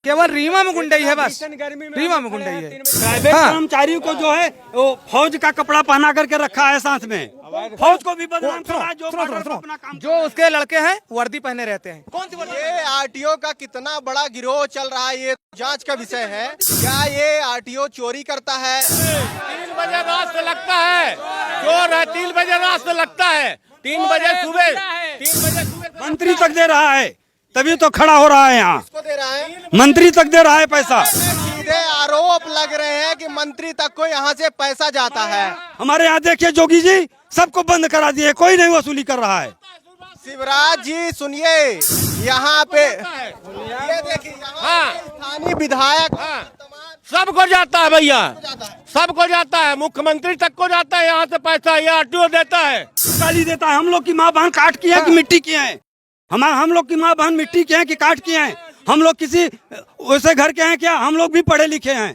केवल रीवा में गुंडाई है, बस रीवा में गुंडाई है। प्राइवेट कर्मचारियों को जो है वो फौज का कपड़ा पहना करके रखा है साथ में, फौज को भी बदनाम कर रहा है, जो बॉर्डर पर अपना काम जो उसके लड़के हैं वर्दी पहने रहते हैं। कौन सी ये आरटीओ का कितना बड़ा गिरोह चल रहा है, ये जांच का विषय है। क्या ये आरटीओ चोरी करता है? 3 बजे रात से लगता है, चोर है। 3 बजे रात से लगता है, 3 बजे सुबह मंत्री तक दे रहा है, तभी तो खड़ा हो रहा है यहाँ। किसको दे रहा है? मंत्री तक दे रहा है पैसा। सीधे आरोप लग रहे हैं कि मंत्री तक को यहाँ से पैसा जाता है। हमारे यहाँ देखिए जोगी जी सबको बंद करा दिए, कोई नहीं वसूली कर रहा है। शिवराज जी सुनिए, यहाँ पे ये देखिए, यहाँ पे स्थानीय विधायक सबको जाता है भैया, सबको जाता है, मुख्यमंत्री तक को जाता है यहाँ से पैसा, ये आरटीओ देता है। गाली देता है। हम लोग की माँ बहन काट की है कि मिट्टी की है? हम लोग की माँ बहन मिट्टी के हैं कि काट के हैं? हम लोग किसी वैसे घर के हैं क्या? हम लोग भी पढ़े लिखे हैं,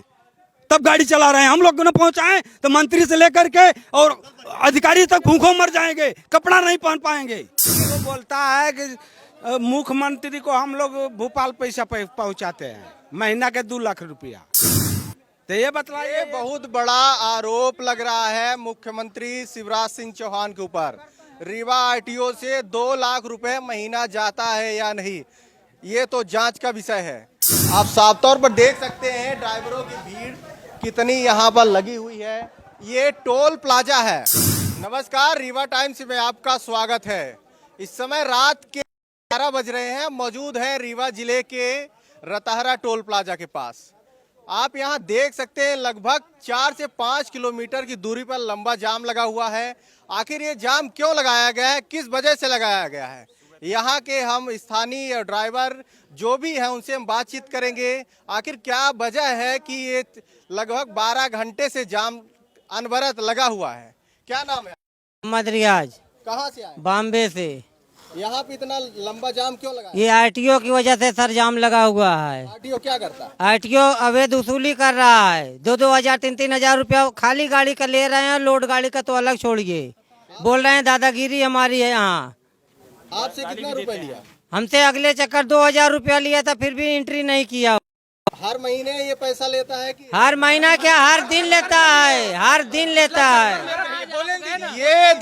तब गाड़ी चला रहे हैं। हम लोग को न पहुंचाएं तो मंत्री से लेकर के और अधिकारी तक भूखों मर जाएंगे, कपड़ा नहीं पहन पाएंगे। वो बोलता है कि मुख्यमंत्री को हम लोग भोपाल पैसा पहुंचाते हैं, महीना के 2 लाख रुपया। तो ये बतलाइए, बहुत बड़ा आरोप लग रहा है मुख्यमंत्री शिवराज सिंह चौहान के ऊपर। रीवा आरटीओ से 2 लाख रुपए महीना जाता है या नहीं, ये तो जांच का विषय है। आप साफ तौर पर देख सकते हैं ड्राइवरों की भीड़ कितनी यहाँ पर लगी हुई है। ये टोल प्लाजा है। नमस्कार, रीवा टाइम्स में आपका स्वागत है। इस समय रात के 11 बज रहे हैं। मौजूद है रीवा जिले के रतहरा टोल प्लाजा के पास। आप यहाँ देख सकते हैं लगभग 4 से 5 किलोमीटर की दूरी पर लंबा जाम लगा हुआ है। आखिर ये जाम क्यों लगाया गया है, किस वजह से लगाया गया है, यहाँ के हम स्थानीय ड्राइवर जो भी हैं उनसे हम बातचीत करेंगे। आखिर क्या वजह है कि ये लगभग 12 घंटे से जाम अनवरत लगा हुआ है? क्या नाम है? मोहम्मद रियाज। कहाँ से आए? बॉम्बे से। यहाँ पे इतना लंबा जाम क्यों लगा? ये आरटीओ की वजह से सर जाम लगा हुआ है। आरटीओ क्या करता है? आरटीओ अवैध वसूली कर रहा है। 2-2 हजार 3-3 हजार रुपया खाली गाड़ी का ले रहे हैं, लोड गाड़ी का तो अलग छोड़िए। बोल रहे हैं दादागिरी हमारी है यहाँ। आपसे कितना रुपए लिया? हमसे अगले चक्कर 2000 रुपया लिया था, फिर भी एंट्री नहीं किया। हर महीने ये पैसा लेता है कि हर महीना क्या, हर दिन लेता है, हर दिन लेता है। ये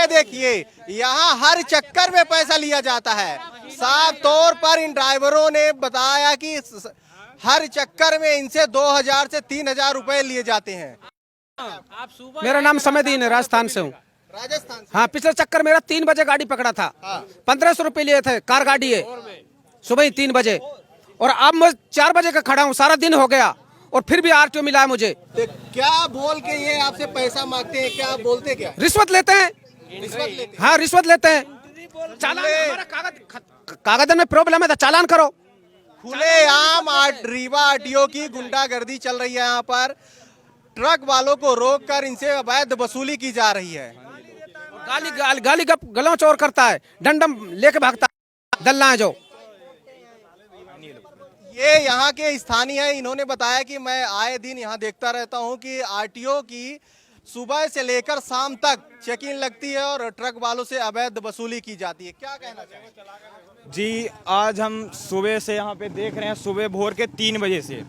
देखिए यहाँ हर चक्कर में पैसा लिया जाता है। साफ तौर पर इन ड्राइवरों ने बताया कि हर चक्कर में इनसे 2000 से 3000 रुपए लिए जाते हैं। मेरा नाम समदीन है, राजस्थान से हूँ। राजस्थान से? हाँ, पिछले चक्कर मेरा 3 बजे गाड़ी पकड़ा था। 1500 रुपए लिए थे, कार गाड़ी है, सुबह ही 3 बजे। और अब मैं 4 बजे का खड़ा हूँ, सारा दिन हो गया और फिर भी आरटीओ मिला है मुझे। तो क्या बोल के ये आपसे पैसा मांगते हैं? क्या बोलते क्या? रिश्वत लेते हैं। रिश्वत लेते हैं? हाँ, रिश्वत लेते हैं। चालान, हमारा कागज में प्रॉब्लम है तो चालान करो। खुलेआम रीवा आरटीओ की गुंडागर्दी चल रही है। यहाँ पर ट्रक वालों को रोककर इनसे अवैध वसूली की जा रही है। गाली गलौच और करता है, डंडम लेके भागता है, दल्ला है जो। ये यहाँ के स्थानीय है, इन्होंने बताया कि मैं आए दिन यहाँ देखता रहता हूँ कि आरटीओ की सुबह से लेकर शाम तक चेकिंग लगती है और ट्रक वालों से अवैध वसूली की जाती है। क्या कहना चाहिए? जी, आज हम सुबह से यहाँ पे देख रहे हैं, सुबह भोर के 3 बजे से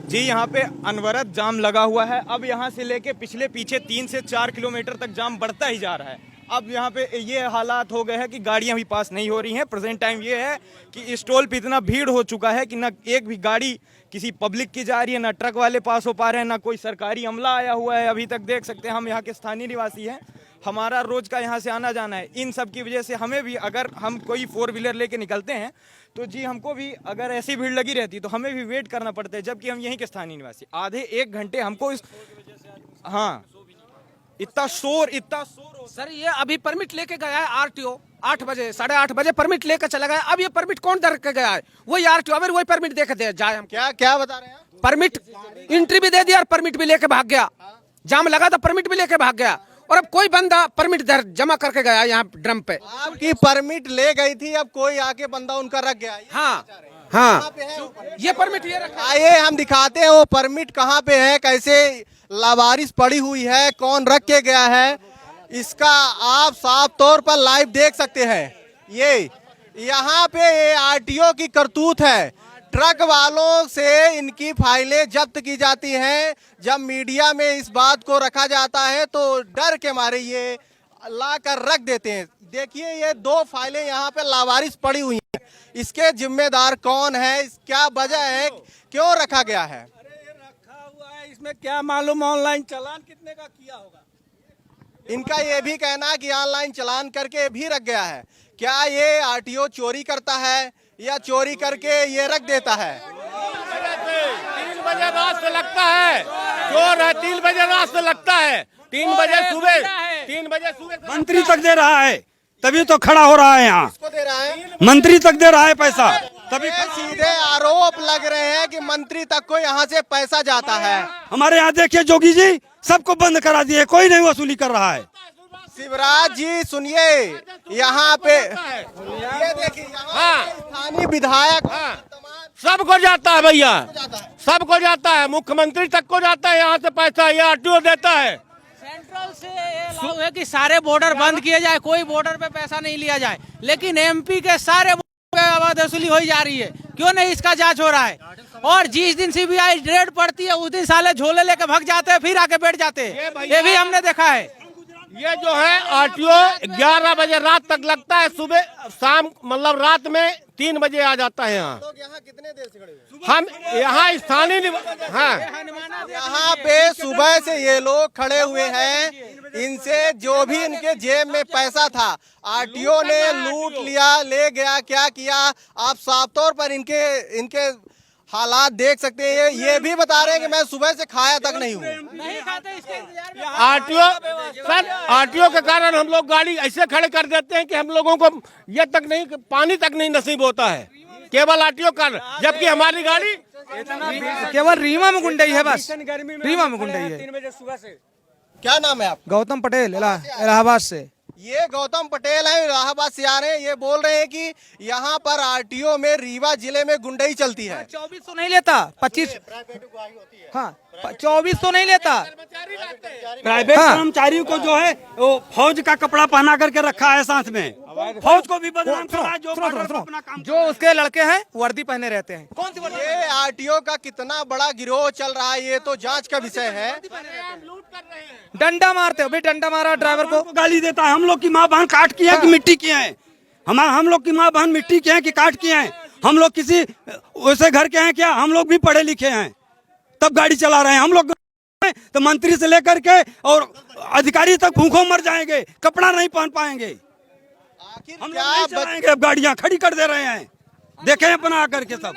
जी यहाँ पे अनवरत जाम लगा हुआ है। अब यहाँ से लेके पिछले पीछे 3 से 4 किलोमीटर तक जाम बढ़ता ही जा रहा है। अब यहाँ पे ये हालात हो गए हैं कि गाड़ियाँ भी पास नहीं हो रही हैं। प्रेजेंट टाइम ये है कि इस टोल पे इतना भीड़ हो चुका है कि ना एक भी गाड़ी किसी पब्लिक की जा रही है, ना ट्रक वाले पास हो पा रहे हैं, ना कोई सरकारी अमला आया हुआ है। अभी तक देख सकते हैं, हम यहाँ के स्थानीय निवासी हैं, हमारा रोज का यहाँ से आना जाना है। इन सब की वजह से हमें भी, अगर हम कोई 4 व्हीलर लेके निकलते हैं तो जी हमको भी अगर ऐसी भीड़ लगी रहती तो हमें भी वेट करना पड़ता है, जबकि हम यहीं के स्थानीय निवासी। आधे 1 घंटे हमको हाँ, इतना शोर सर, ये अभी परमिट लेके गया है आरटीओ 8 बजे, 8:30 बजे परमिट लेकर चला गया। अब ये परमिट कौन दे के गया है? वही आरटीओ, अगर वही परमिट दे के दे जाए। हम क्या बता रहे हैं? परमिट एंट्री भी दे दिया और परमिट भी लेके भाग गया। जाम लगा था, परमिट भी लेके भाग गया। और अब कोई बंदा परमिट जमा करके गया यहाँ ड्रम पे। आपकी परमिट ले गई थी, अब कोई आके बंदा उनका रख गया। हाँ, ये परमिट ये रखा। आइए हम दिखाते हैं वो परमिट कहाँ पे है, कैसे लावारिस पड़ी हुई है, कौन रख के गया है, इसका आप साफ तौर पर लाइव देख सकते हैं। ये यहाँ पे ये आरटीओ की करतूत है। ट्रक वालों से इनकी फाइलें जब्त की जाती हैं। जब मीडिया में इस बात को रखा जाता है तो डर के मारे ये ला कर रख देते हैं। देखिए ये 2 फाइलें यहाँ पे लावारिस पड़ी हुई हैं। इसके जिम्मेदार कौन है, क्या वजह है, क्यों रखा गया है? रखा हुआ है, इसमें क्या मालूम ऑनलाइन चालान कितने का किया होगा। इनका ये भी कहना है कि ऑनलाइन चालान करके भी रख गया है। क्या ये आरटीओ चोरी करता है या चोरी करके ये रख देता है? 3 बजे रात से लगता है, चोर है 3 बजे रात से लगता है, 3 बजे सुबह मंत्री तक दे रहा है, तभी तो खड़ा हो रहा है यहाँ। किसको दे रहा है? मंत्री तक दे रहा है पैसा, तभी ये सीधे आरोप लग रहे हैं कि मंत्री तक को यहाँ से पैसा जाता है। हमारे यहाँ देखिए जोगी जी सबको बंद करा दिए, कोई नहीं वसूली कर रहा है। शिवराज जी सुनिए, यहाँ पे ये देखिए यहाँ पे स्थानीय विधायक सबको जाता है भैया, सबको जाता है, मुख्यमंत्री तक को जाता है यहाँ से पैसा, ये आरटीओ देता है। सेंट्रल से ये है कि सारे बॉर्डर बंद किए जाए, कोई बॉर्डर पे पैसा नहीं लिया जाए, लेकिन एमपी के सारे आवाज वसूली हो जा रही है। क्यों नहीं इसका जांच हो रहा है? और जिस दिन सीबीआई रेड पड़ती है उस दिन साले झोले लेके भाग जाते हैं, फिर आके बैठ जाते हैं। ये भी हमने देखा है। ये जो है आरटीओ 11 बजे रात तक लगता है, सुबह शाम मतलब रात में 3 बजे आ जाता है यहाँ। लोग यहाँ कितने देर से खड़े हुए? हम यहाँ स्थानीय हाँ यहाँ पे सुबह से ये लोग खड़े हुए हैं। इनसे जो भी इनके जेब में पैसा था आरटीओ ने लूट लिया, ले गया, क्या किया आप साफ तौर पर इनके हालात देख सकते हैं। ये भी बता रहे हैं कि मैं सुबह से खाया तक नहीं हूँ। आरटीओ के कारण हम लोग गाड़ी ऐसे खड़े कर देते हैं कि हम लोगों को ये तक नहीं, पानी तक नहीं नसीब होता है, केवल आरटीओ कारण, जबकि हमारी गाड़ी केवल रीवा में गुंडई है, बस रीवा में गुंडई है। क्या नाम है आप? गौतम पटेल, इलाहाबाद से। ये गौतम पटेल है, इलाहाबाद से आ रहे हैं। ये बोल रहे हैं कि यहाँ पर आरटीओ में रीवा जिले में गुंडई चलती है। 2400 नहीं लेता, 25 हाँ 2400 नहीं लेता। प्राइवेट कर्मचारियों को जो है वो फौज का कपड़ा पहना करके रखा है साथ में, फौज को भी बदनाम कर रहा है। जो उसके लड़के हैं वर्दी पहने रहते हैं। कौन सी वर्दी? ये आरटीओ का कितना बड़ा गिरोह चल रहा है ये तो जांच का विषय है। डंडा मारते हो भाई, डंडा मारा ड्राइवर को। गाली देता है। हम लोग की माँ बहन काट की है कि मिट्टी की है? हम लोग की माँ बहन मिट्टी की है कि काट की है? हम लोग किसी वैसे घर के हैं क्या? हम लोग भी पढ़े लिखे हैं तब गाड़ी चला रहे हैं। हम लोग तो मंत्री से लेकर के और अधिकारी तक भूखों मर जाएंगे, कपड़ा नहीं पहन पाएंगे। आखिर हम क्या लोग नहीं चलाएंगे, अब गाड़ियां खड़ी कर दे रहे हैं। देखें अपना आकर के सब।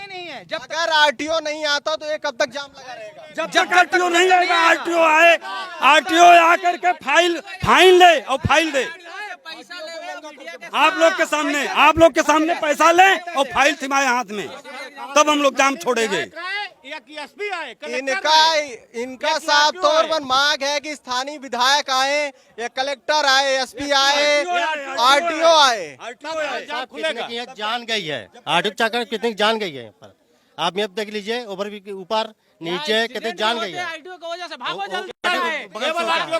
अगर आरटीओ नहीं आता तो ये कब तक जाम लगा रहेगा? जब तक आरटीओ नहीं आएगा, आरटीओ आए, आरटीओ आकर के फाइन ले और फाइल दे। आप लोग के सामने पैसा ले और फाइल थमाए हाथ में, तब हम लोग जाम छोड़ेंगे। इनका साफ तौर पर मांग है कि स्थानीय विधायक आए या कलेक्टर आए, एसपी आए, आरटीओ आए। कितने की जान गई है, आरटीओ चाकर कितनी जान गई है यहाँ पर। आप यहाँ देख लीजिए, ऊपर नीचे कितने जान गई है।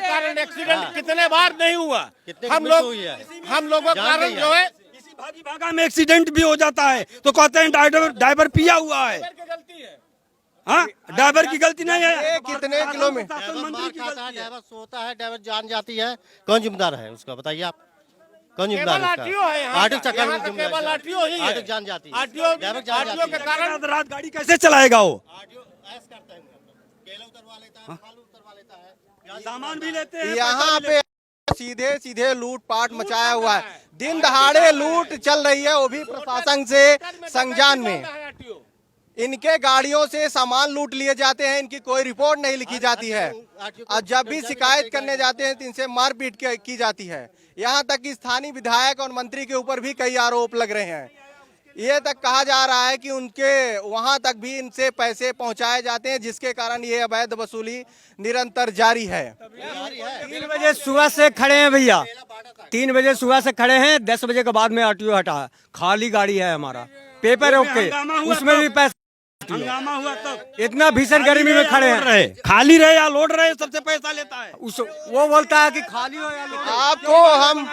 कारण एक्सीडेंट कितने बार नहीं हुआ? हम लोगों का कारण जो है भागी भागा में एक्सीडेंट भी हो जाता है तो कहते हैं ड्राइवर पिया हुआ है। हाँ, ड्राइवर की गलती नहीं है। ये कितने किलोमीटर? ड्राइवर सोता है, ड्राइवर जान जाती है, कौन जिम्मेदार है उसका? बताइए आप, कौन जिम्मेदार है? आरटीओ जान जाती है, आरटीओ के कारण रात गाड़ी कैसे चलाएगा वो? सामान भी लेते हैं। यहाँ पे सीधे सीधे लूटपाट मचाया हुआ है। दिन दहाड़े लूट चल रही है, वो भी प्रशासन से संज्ञान में। इनके गाड़ियों से सामान लूट लिए जाते हैं, इनकी कोई रिपोर्ट नहीं लिखी जाती है और जब भी शिकायत करने जाते हैं तो इनसे मारपीट की जाती है। यहाँ तक कि स्थानीय विधायक और मंत्री के ऊपर भी कई आरोप लग रहे हैं। ये तक कहा जा रहा है कि उनके वहां तक भी इनसे पैसे पहुंचाए जाते हैं, जिसके कारण ये अवैध वसूली निरंतर जारी है। 3 बजे सुबह से खड़े हैं भैया, 3 बजे सुबह से खड़े हैं, 10 बजे के बाद में आरटीओ हटा है। खाली गाड़ी है हमारा, पेपर ओके, उसमें भी पैसा हंगामा हुआ तब। इतना भीषण गर्मी में खड़े हैं। खाली रहे या लोड रहे, सबसे पैसा लेता है। वो बोलता है कि खाली हो या लोड। आपको हम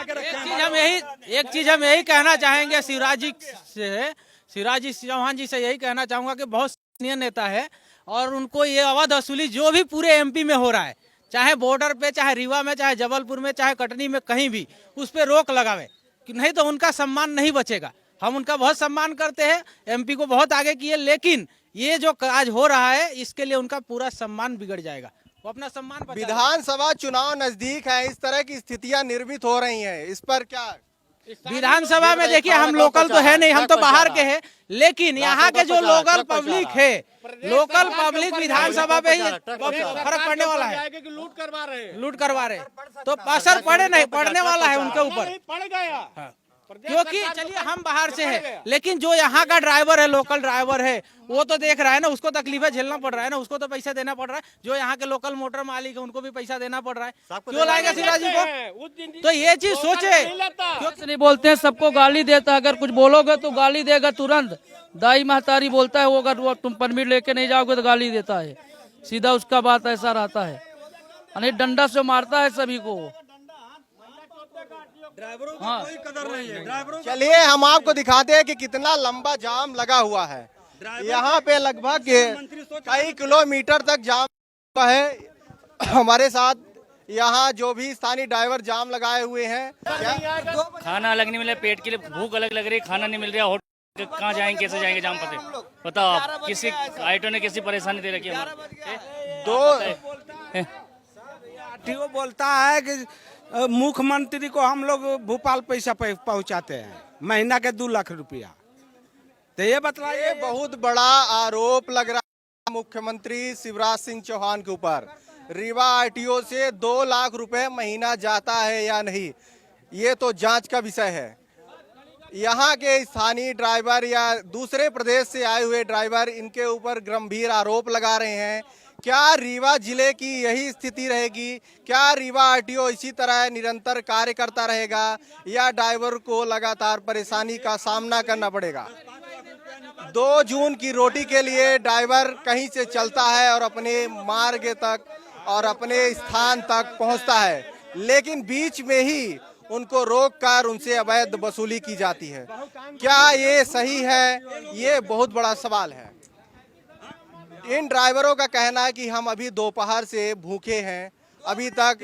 एक चीज हम यही कहना चाहेंगे शिवराज जी से शिवराज जी चौहान जी से यही कहना चाहूंगा कि बहुत सीनियर नेता है और उनको ये अवैध वसूली जो भी पूरे एमपी में हो रहा है, चाहे बॉर्डर पे, चाहे रीवा में, चाहे जबलपुर में, चाहे कटनी में, कहीं भी उस पर रोक लगावे, कि नहीं तो उनका सम्मान नहीं बचेगा। हम उनका बहुत सम्मान करते हैं, एमपी को बहुत आगे किए, लेकिन ये जो आज हो रहा है इसके लिए उनका पूरा सम्मान बिगड़ जाएगा। वो अपना सम्मान बचा लेगा। विधानसभा चुनाव नजदीक है, इस तरह की स्थितियां निर्मित हो रही हैं, इस पर क्या? विधानसभा में देखिए हम लोकल तो है नहीं, हम तो बाहर के हैं, लेकिन यहाँ के जो लोकल पब्लिक है, लोकल पब्लिक विधानसभा पे ही फर्क पड़ने वाला है। लूट करवा रहे तो असर पड़ने वाला है उनके ऊपर, पड़ गया। क्योंकि चलिए हम बाहर से हैं, लेकिन जो यहाँ का ड्राइवर है, लोकल ड्राइवर है, वो तो देख रहा है ना, उसको तकलीफें झेलना पड़ रहा है ना, उसको तो पैसा देना पड़ रहा है। जो यहाँ के लोकल मोटर मालिक है उनको भी पैसा देना पड़ रहा है। क्यों लाएगा शिवराज जी को? तो ये चीज सोचे, क्यों नहीं बोलते हैं, सबको गाली देता है। अगर कुछ बोलोगे तो गाली देगा तुरंत। दाई महतारी बोलता है वो, अगर वो तुम परमिट लेके नहीं जाओगे तो गाली देता है, सीधा उसका बात ऐसा रहता है। यानी डंडा से मारता है सभी को। हाँ, कोई कदर नहीं है ड्राइवरों। चलिए हम आपको दिखाते हैं कि कितना लंबा जाम लगा हुआ है। यहाँ पे लगभग कई किलोमीटर तक जाम है। हमारे साथ यहाँ जो भी स्थानीय ड्राइवर जाम लगाए हुए हैं। खाना अलग नहीं मिला, पेट के लिए भूख अलग लग रही, खाना नहीं मिल रहा, होटल कहाँ जाएंगे, कैसे जाएंगे जाम पते बताओ आप। किसी आइटो ने कैसी परेशानी दे रखी है वो बोलता है कि मुख्यमंत्री को हम लोग भोपाल पैसा पहुंचाते हैं, महीना के 2 लाख रुपया। तो ये बतलाइए, बहुत बड़ा आरोप लग रहा है मुख्यमंत्री शिवराज सिंह चौहान के ऊपर। रीवा आरटीओ से 2 लाख रुपए महीना जाता है या नहीं, ये तो जांच का विषय है। यहाँ के स्थानीय ड्राइवर या दूसरे प्रदेश से आए हुए ड्राइवर इनके ऊपर गंभीर आरोप लगा रहे हैं। क्या रीवा जिले की यही स्थिति रहेगी? क्या रीवा आरटीओ इसी तरह निरंतर कार्य करता रहेगा या ड्राइवर को लगातार परेशानी का सामना करना पड़ेगा? 2 जून की रोटी के लिए ड्राइवर कहीं से चलता है और अपने मार्ग तक और अपने स्थान तक पहुंचता है, लेकिन बीच में ही उनको रोककर उनसे अवैध वसूली की जाती है। क्या ये सही है? ये बहुत बड़ा सवाल है। इन ड्राइवरों का कहना है कि हम अभी दोपहर से भूखे हैं, अभी तक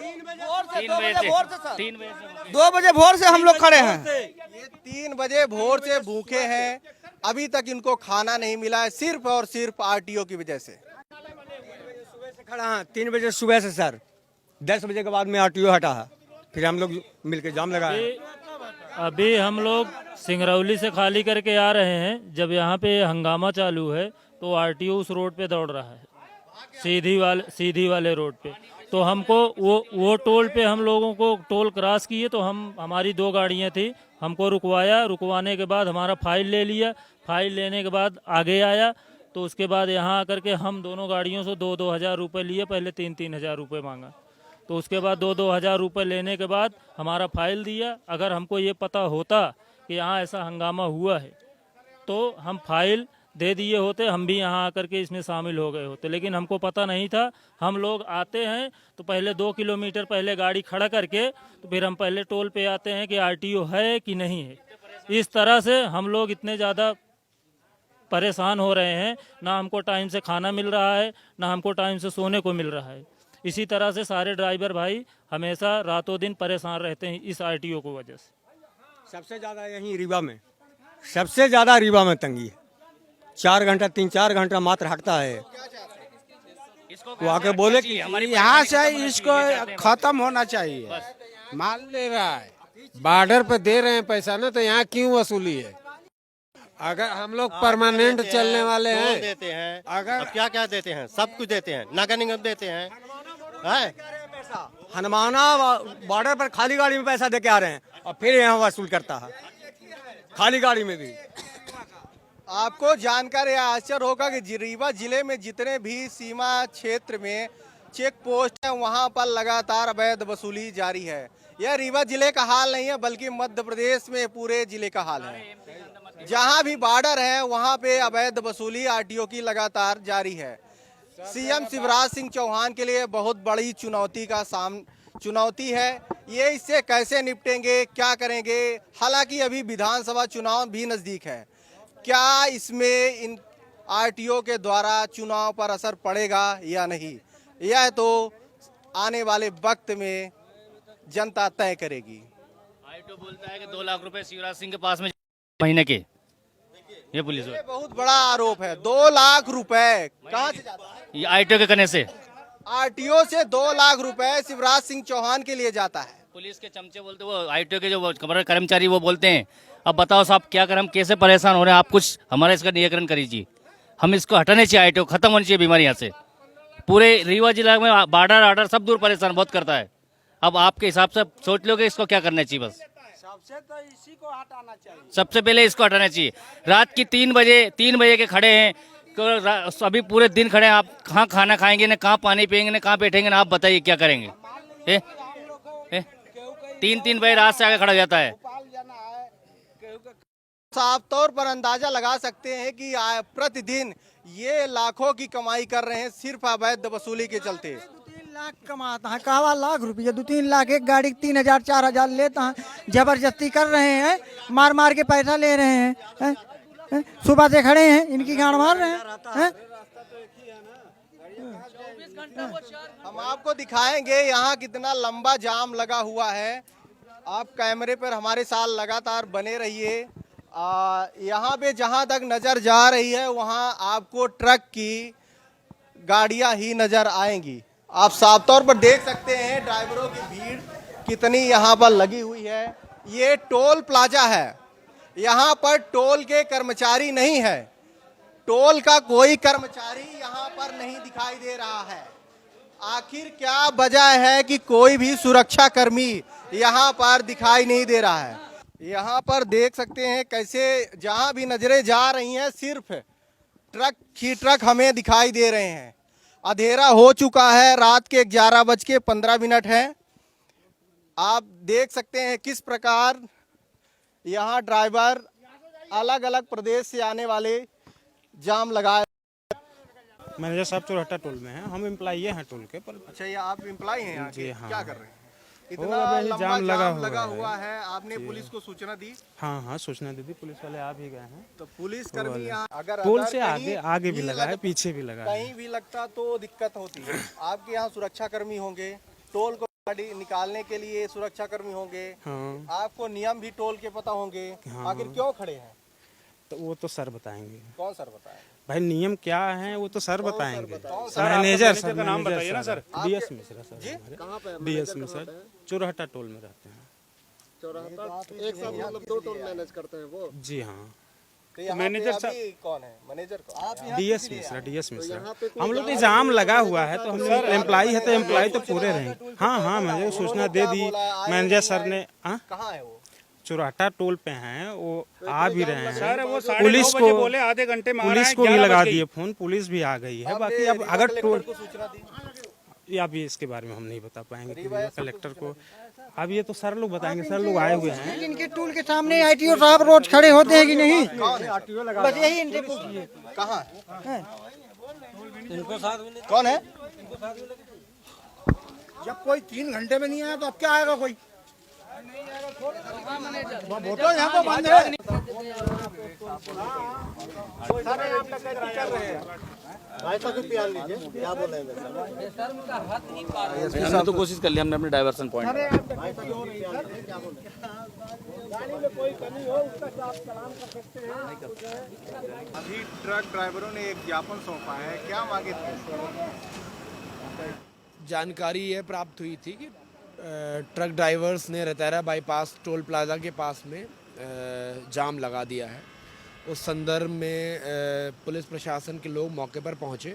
2 बजे भोर से हम लोग खड़े हैं। ये 3 बजे भोर से भूखे हैं, अभी तक इनको खाना नहीं मिला है, सिर्फ और सिर्फ आरटीओ की वजह से। सुबह से खड़ा है, 3 बजे सुबह से सर, 10 बजे के बाद में आरटीओ हटा है, फिर हम लोग मिलकर जाम लगाए। अभी हम लोग सिंगरौली से खाली करके आ रहे हैं, जब यहाँ पे हंगामा चालू है तो आरटीओ उस रोड पे दौड़ रहा है, सीधी वाले रोड पे। तो हमको वो टोल पे हम लोगों को टोल क्रॉस किए तो हमारी 2 गाड़ियाँ थी, हमको रुकवाया, रुकवाने के बाद हमारा फाइल ले लिया, फाइल लेने के बाद आगे आया, तो उसके बाद यहाँ आकर के हम दोनों गाड़ियों से 2-2 हज़ार रुपये लिए, पहले 3-3 हज़ार रुपये मांगा। तो उसके बाद 2-2 हज़ार रुपये लेने के बाद हमारा फाइल दिया। अगर हमको ये पता होता कि यहाँ ऐसा हंगामा हुआ है तो हम फाइल दे दिए होते, हम भी यहाँ आकर के इसमें शामिल हो गए होते, लेकिन हमको पता नहीं था। हम लोग आते हैं तो पहले 2 किलोमीटर पहले गाड़ी खड़ा करके तो फिर हम पहले टोल पे आते हैं कि आरटीओ है कि नहीं है। इस तरह से हम लोग इतने ज़्यादा परेशान हो रहे हैं, ना हमको टाइम से खाना मिल रहा है, ना हमको टाइम से सोने को मिल रहा है। इसी तरह से सारे ड्राइवर भाई हमेशा रातों दिन परेशान रहते हैं इस आरटीओ को वजह से। सबसे ज़्यादा यहीं रीवा में, सबसे ज़्यादा रीवा में तंगी है। 4 घंटा 3-4 घंटा मात्र हटता है, वो आके बोले कि यहाँ से इसको खत्म होना चाहिए। माल ले रहा है, बॉर्डर पे दे रहे हैं पैसा ना, तो यहाँ क्यों वसूली है? अगर हम लोग परमानेंट चलने वाले हैं, देते हैं, अगर अब क्या क्या देते हैं, सब कुछ देते हैं, नगर निगम देते हैं। हनुमाना बॉर्डर पर खाली गाड़ी में पैसा दे के आ रहे हैं और फिर यहाँ वसूल करता है, खाली गाड़ी में भी। आपको जानकर यह आश्चर्य होगा कि रीवा जिले में जितने भी सीमा क्षेत्र में चेक पोस्ट है, वहां पर लगातार अवैध वसूली जारी है। यह रीवा जिले का हाल नहीं है, बल्कि मध्य प्रदेश में पूरे जिले का हाल है। जहां भी बॉर्डर है वहां पे अवैध वसूली आरटीओ की लगातार जारी है। सीएम शिवराज सिंह चौहान के लिए बहुत बड़ी चुनौती है। ये इससे कैसे निपटेंगे, क्या करेंगे? हालांकि अभी विधानसभा चुनाव भी नजदीक है। क्या इसमें इन आरटीओ के द्वारा चुनाव पर असर पड़ेगा या नहीं, यह तो आने वाले वक्त में जनता तय करेगी। आरटीओ बोलता है कि 2 लाख रुपए शिवराज सिंह के पास में महीने के, ये पुलिस ये बहुत बड़ा आरोप है। 2 लाख रुपए कहाँ से जाता है? ये आरटीओ के करने से, आरटीओ से 2 लाख रुपए शिवराज सिंह चौहान के लिए जाता है। पुलिस के चमचे बोलते, वो आरटीओ के जो कर्मचारी वो बोलते हैं अब बताओ साहब क्या करें, हम कैसे परेशान हो रहे हैं, आप कुछ हमारा इसका निराकरण करिए। हम इसको हटाने चाहिए, आरटीओ खत्म होनी चाहिए बीमारी यहाँ से। पूरे रीवा जिला में बॉर्डर आर्डर सब दूर परेशान बहुत करता है। अब आपके हिसाब से सोच लो कि इसको क्या करना चाहिए। बस सबसे तो इसी को हटाना चाहिए, सबसे पहले इसको हटाना चाहिए। रात की 3 बजे के खड़े हैं, अभी पूरे दिन खड़े हैं। आप कहाँ खाना खाएंगे, न कहाँ पानी पियेंगे, न कहाँ बैठेंगे, ना आप बताइए क्या करेंगे। 3 बजे रात से आगे खड़ा हो जाता है। साफ तौर पर अंदाजा लगा सकते हैं कि प्रतिदिन ये लाखों की कमाई कर रहे हैं सिर्फ अवैध वसूली के चलते। 2-3 लाख कमाता है, कहवा लाख रुपये, 2-3 लाख एक गाड़ी 3,000-4,000 लेता है। जबरदस्ती कर रहे हैं, मार मार के पैसा ले रहे हैं। सुबह से खड़े हैं, इनकी गाड़ मार रहे हैं। हम आपको दिखाएंगे यहाँ कितना लंबा जाम लगा हुआ है। आप कैमरे पर हमारे साथ लगातार बने रहिए। यहाँ पे जहाँ तक नजर जा रही है वहाँ आपको ट्रक की गाड़ियाँ ही नजर आएंगी। आप साफ तौर पर देख सकते हैं ड्राइवरों की भीड़ कितनी यहाँ पर लगी हुई है। ये टोल प्लाजा है, यहाँ पर टोल के कर्मचारी नहीं है, टोल का कोई कर्मचारी यहाँ पर नहीं दिखाई दे रहा है। आखिर क्या वजह है कि कोई भी सुरक्षा कर्मी यहाँ पर दिखाई नहीं दे रहा है। यहाँ पर देख सकते हैं कैसे जहाँ भी नजरें जा रही हैं सिर्फ ट्रक ही ट्रक हमें दिखाई दे रहे हैं। अंधेरा हो चुका है, रात के 11:15 है। आप देख सकते हैं किस प्रकार यहाँ ड्राइवर अलग अलग प्रदेश से आने वाले जाम लगाए। मैनेजर साहब चौराहा टोल में हैं, हम एम्प्लॉई हैं टोल के पर। अच्छा, ये आप एम्प्लॉई हैं यहाँ के? हाँ। क्या कर रहे हैं? इतना लंबा जाम लगा हुआ है। आपने पुलिस को सूचना दी? हाँ सूचना दी थी, पुलिस वाले आ भी गए हैं। तो पुलिस कर्मी अगर टोल से आगे भी लगा है, पीछे भी लगा है। कहीं भी लगता तो दिक्कत होती है। आपके यहाँ सुरक्षा कर्मी होंगे, टोल को गाड़ी निकालने के लिए सुरक्षा कर्मी होंगे। हाँ। आपको नियम भी टोल के पता होंगे। हाँ। आखिर क्यों खड़े हैं? तो वो तो सर बताएंगे। कौन सर बताए भाई, नियम क्या है वो तो सर बताएंगे। मैनेजर सर का नाम बताइए ना sir. DS Mishra sir. DS Mishra चौराहा टोल में रहते हैं। एक साथ मतलब 2 टोल मैनेज करते हैं वो? जी हाँ। तो मैनेजर कौन है? Manager DS Mishra. हम लोग जाम लगा हुआ है तो हम लोग एम्प्लॉई है तो एम्प्लॉई तो पूरे रहेंगे। हाँ मैंने सूचना दे दी मैनेजर सर ने। कहाँ है वो? चौराहा टोल पे हैं, वो आ भी रहे हैं। सर वो पुलिस को बोले आधे घंटे में पुलिस को भी लगा दिए फोन, पुलिस भी आ गई है। बाकी अब अगर टोल को सूचना दी या भी इसके बारे में हम नहीं बता पाएंगे कलेक्टर को। अब ये तो सर लोग बताएंगे, सर लोग आए हुए हैं। इनके टूल के सामने आईटीओ साहब रोज खड़े होते हैं कि नहीं? बस यही इनसे पूछिए। कहाँ कौन है? जब कोई 3 घंटे में नहीं आया तो अब क्या आएगा कोई? बोलो यहाँ को बंद है। क्या बोलेंगे? हमने तो कोशिश कर ली, हमने अपने डाइवर्सन पॉइंट। अभी ट्रक ड्राइवरों ने एक ज्ञापन सौंपा है, क्या मांगे थे? जानकारी ये प्राप्त हुई थी कि ट्रक ड्राइवर्स ने रतैरा बाईपास टोल प्लाजा के पास में जाम लगा दिया है। उस संदर्भ में पुलिस प्रशासन के लोग मौके पर पहुंचे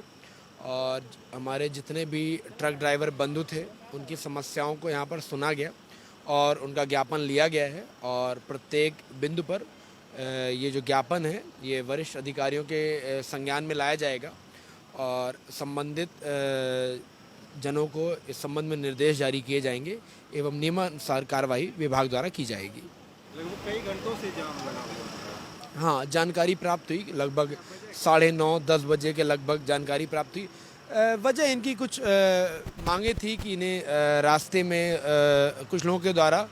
और हमारे जितने भी ट्रक ड्राइवर बंधु थे उनकी समस्याओं को यहां पर सुना गया और उनका ज्ञापन लिया गया है। और प्रत्येक बिंदु पर ये जो ज्ञापन है ये वरिष्ठ अधिकारियों के संज्ञान में लाया जाएगा और संबंधित जनों को इस संबंध में निर्देश जारी किए जाएंगे एवं नियमानुसार कार्रवाई विभाग द्वारा की जाएगी। लगभग कई घंटों से जाम लगा हुआ। हाँ, जानकारी प्राप्त हुई, लगभग 9:30-10 बजे के लगभग जानकारी प्राप्त हुई। वजह इनकी कुछ मांगे थी कि इन्हें रास्ते में कुछ लोगों के द्वारा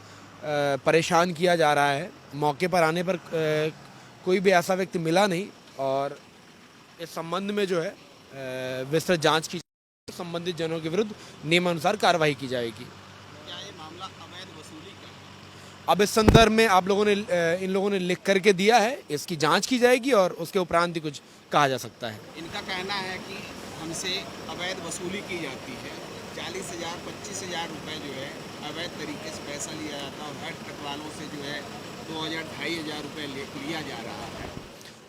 परेशान किया जा रहा है। मौके पर आने पर कोई भी ऐसा व्यक्ति मिला नहीं और इस संबंध में जो है विस्तृत जांच की संबंधित जनों के विरुद्ध नियमानुसार कार्रवाई की जाएगी। अब इस संदर्भ में आप लोगों ने इन लोगों ने लिख करके दिया है, इसकी जांच की जाएगी और उसके उपरांत ही कुछ कहा जा सकता है। इनका कहना है कि हमसे अवैध वसूली की जाती है, 40,000 25,000 रुपये जो है अवैध तरीके से पैसा लिया जाता है और हर ट्रक वालों से जो है 2,000-2,500 रुपये लिया जा रहा है।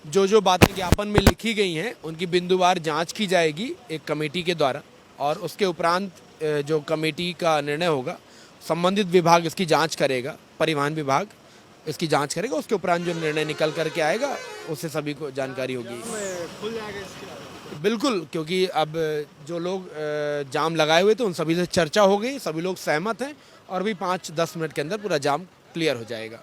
जो बातें ज्ञापन में लिखी गई हैं उनकी बिंदुवार जांच की जाएगी एक कमेटी के द्वारा और उसके उपरांत जो कमेटी का निर्णय होगा संबंधित विभाग इसकी जांच करेगा, परिवहन विभाग इसकी जांच करेगा, उसके उपरांत जो निर्णय निकल करके आएगा उससे सभी को जानकारी होगी। खुल जाएगा इसके बिल्कुल, क्योंकि अब जो लोग जाम लगाए हुए थे उन सभी से चर्चा हो गई, सभी लोग सहमत हैं और भी 5-10 मिनट के अंदर पूरा जाम क्लियर हो जाएगा।